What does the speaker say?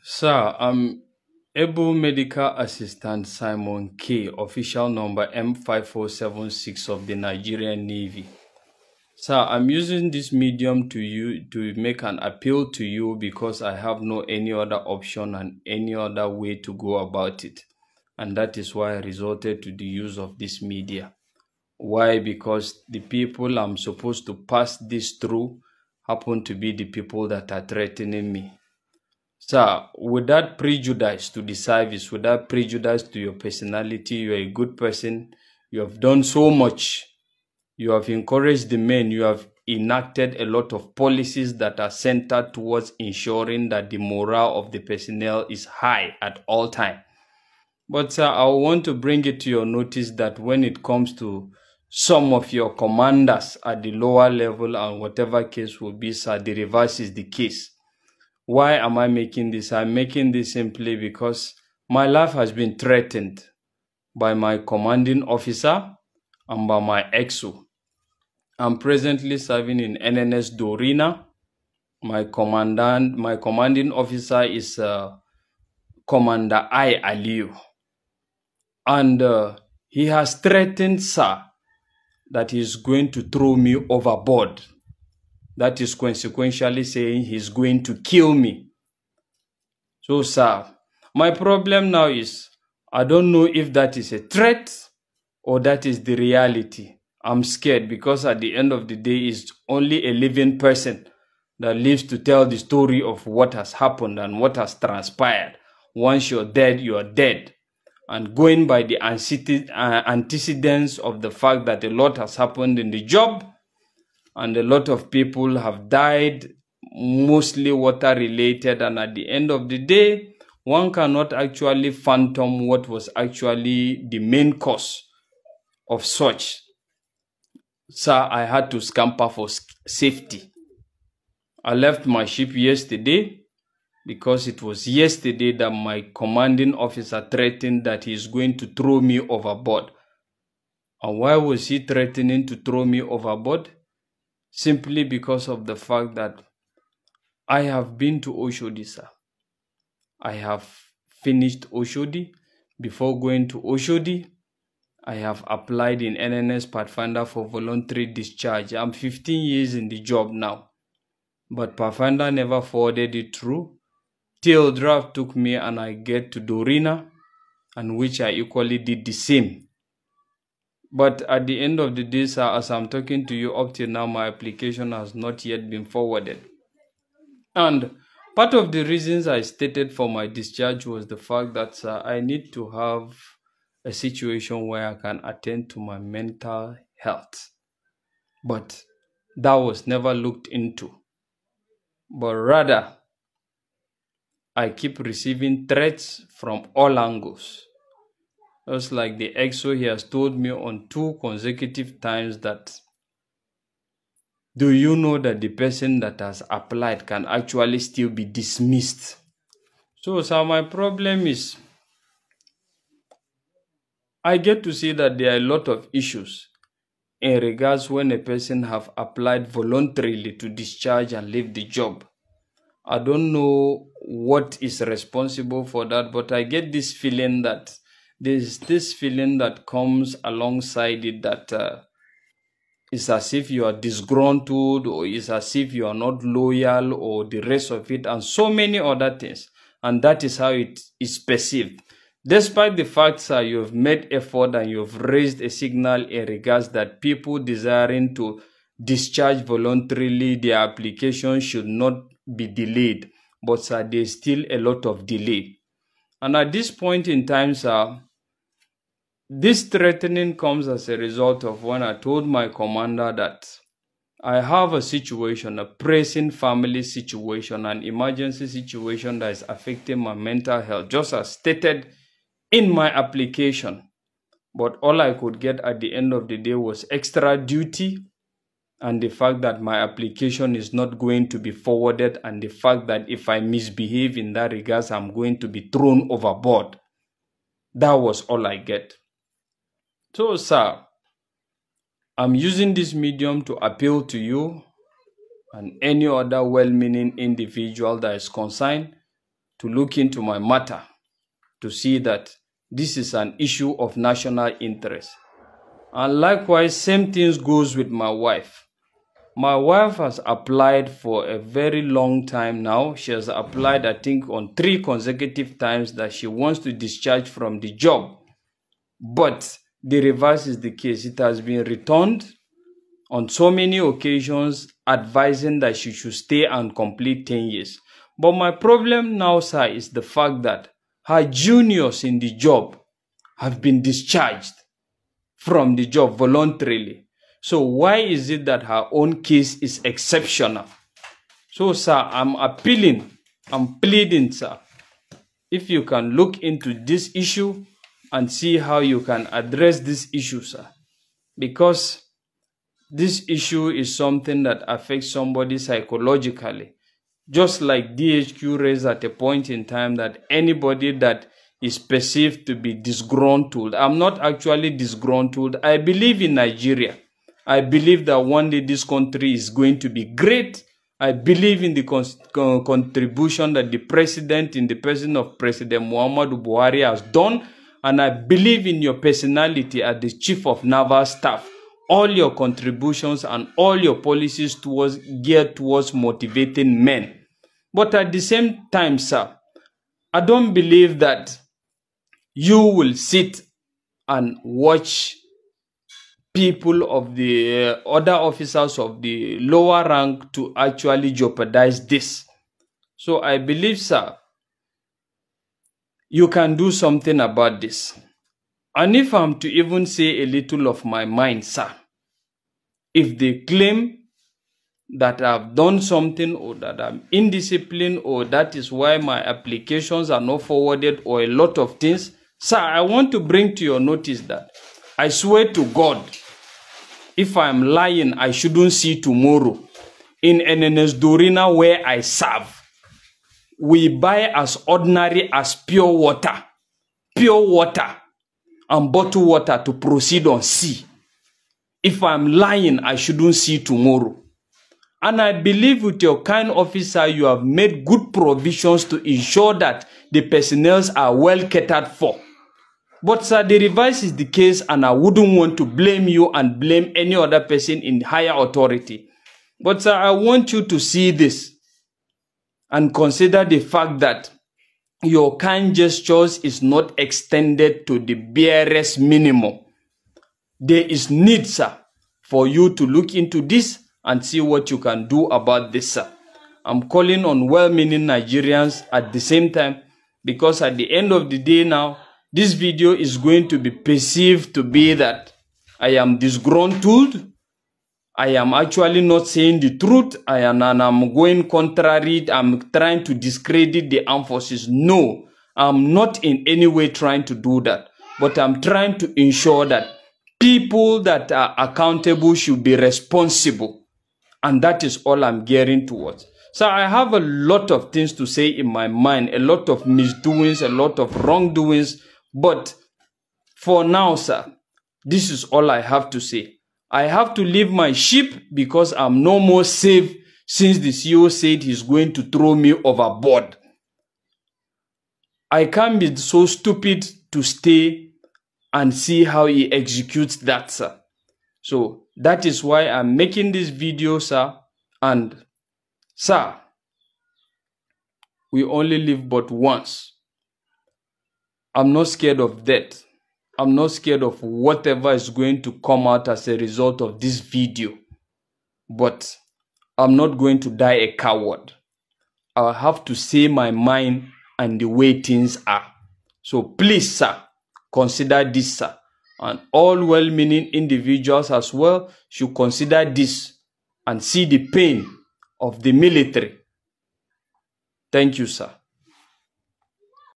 Sir, I'm able medical assistant Simon K, official number M5476 of the Nigerian Navy. Sir, I'm using this medium to make an appeal to you because I have no any other option and any other way to go about it. And that is why I resorted to the use of this media. Why? Because the people I'm supposed to pass this through happen to be the people that are threatening me. Sir, without prejudice to the service, without prejudice to your personality, you are a good person. You have done so much. You have encouraged the men. You have enacted a lot of policies that are centered towards ensuring that the morale of the personnel is high at all times. But sir, I want to bring it to your notice that when it comes to some of your commanders at the lower level and whatever case will be, sir, the reverse is the case. Why am I making this? I'm making this simply because my life has been threatened by my commanding officer and by my XO. I'm presently serving in Base Dorina. My commanding officer is Commander I. Aliu. And he has threatened, sir, that he's going to throw me overboard. That is consequentially saying he's going to kill me. So, sir, my problem now is I don't know if that is a threat or that is the reality. I'm scared because at the end of the day, it's only a living person that lives to tell the story of what has happened and what has transpired. Once you're dead, you are dead. And going by the antecedents of the fact that a lot has happened in the job and a lot of people have died, mostly water related, and at the end of the day, one cannot actually fathom what was actually the main cause of such. Sir, I had to scamper for safety. I left my ship yesterday because it was yesterday that my commanding officer threatened that he is going to throw me overboard. And why was he threatening to throw me overboard? Simply because of the fact that I have been to Oshodi, sir. I have finished Oshodi. Before going to Oshodi, I have applied in NNS Pathfinder for voluntary discharge. I'm 15 years in the job now. But Pathfinder never forwarded it through. Till draft took me and I get to Dorina, and which I equally did the same. But at the end of the day, sir, as I'm talking to you up till now, my application has not yet been forwarded. And part of the reasons I stated for my discharge was the fact that, sir, I need to have a situation where I can attend to my mental health. But that was never looked into. But rather, I keep receiving threats from all angles. Just like the XO, he has told me on 2 consecutive times that, do you know that the person that has applied can actually still be dismissed? So, sir, my problem is, I get to see that there are a lot of issues in regards when a person have applied voluntarily to discharge and leave the job. I don't know what is responsible for that, but I get this feeling that there's this feeling that comes alongside it that it's as if you are disgruntled, or it's as if you are not loyal, or the rest of it, and so many other things. And that is how it is perceived. Despite the fact, sir, you have made effort and you have raised a signal in regards that people desiring to discharge voluntarily, their application should not be delayed. But, sir, there's still a lot of delay. And at this point in time, sir, this threatening comes as a result of when I told my commander that I have a situation, a pressing family situation, an emergency situation that is affecting my mental health, just as stated in my application. But all I could get at the end of the day was extra duty, and the fact that my application is not going to be forwarded, and the fact that if I misbehave in that regards, I'm going to be thrown overboard. That was all I get. So, sir, I'm using this medium to appeal to you and any other well-meaning individual that is concerned to look into my matter to see that this is an issue of national interest. And likewise, same things goes with my wife. My wife has applied for a very long time now. She has applied, I think, on 3 consecutive times that she wants to discharge from the job. But the reverse is the case. It has been returned on so many occasions, advising that she should stay and complete 10 years. But my problem now, sir, is the fact that her juniors in the job have been discharged from the job voluntarily. So why is it that her own case is exceptional? So, sir, I'm appealing, I'm pleading, sir, if you can look into this issue and see how you can address this issue, sir. Because this issue is something that affects somebody psychologically. Just like DHQ raised at a point in time that anybody that is perceived to be disgruntled. I'm not actually disgruntled. I believe in Nigeria. I believe that one day this country is going to be great. I believe in the contribution that the president, in the person of President Muhammadu Buhari, has done. And I believe in your personality as the chief of naval staff. All your contributions and all your policies geared towards motivating men. But at the same time, sir, I don't believe that you will sit and watch people of the other officers of the lower rank to actually jeopardize this. So I believe, sir, you can do something about this. And if I'm to even say a little of my mind, sir, if they claim that I've done something or that I'm indisciplined or that is why my applications are not forwarded or a lot of things, sir, I want to bring to your notice that I swear to God, if I'm lying, I shouldn't see tomorrow. In Base Dorina where I serve, we buy as ordinary as pure water and bottled water to proceed on sea. If I'm lying, I shouldn't see tomorrow. And I believe with your kind officer, you have made good provisions to ensure that the personnel are well catered for. But sir, the reverse is the case, and I wouldn't want to blame you and blame any other person in higher authority. But sir, I want you to see this and consider the fact that your kind gestures is not extended to the barest minimum. There is need, sir, for you to look into this and see what you can do about this, sir. I'm calling on well-meaning Nigerians at the same time, because at the end of the day now, this video is going to be perceived to be that I am disgruntled. I am actually not saying the truth. I'm going contrary. I'm trying to discredit the armed forces. No, I'm not in any way trying to do that. But I'm trying to ensure that people that are accountable should be responsible. And that is all I'm gearing towards. So I have a lot of things to say in my mind, a lot of misdoings, a lot of wrongdoings. But for now, sir, this is all I have to say. I have to leave my ship because I'm no more safe since the CEO said he's going to throw me overboard. I can't be so stupid to stay and see how he executes that, sir. So that is why I'm making this video, sir. And, sir, we only live but once. I'm not scared of death. I'm not scared of whatever is going to come out as a result of this video. But I'm not going to die a coward. I'll have to say my mind and the way things are. So please, sir, consider this, sir. And all well-meaning individuals as well should consider this and see the pain of the military. Thank you, sir.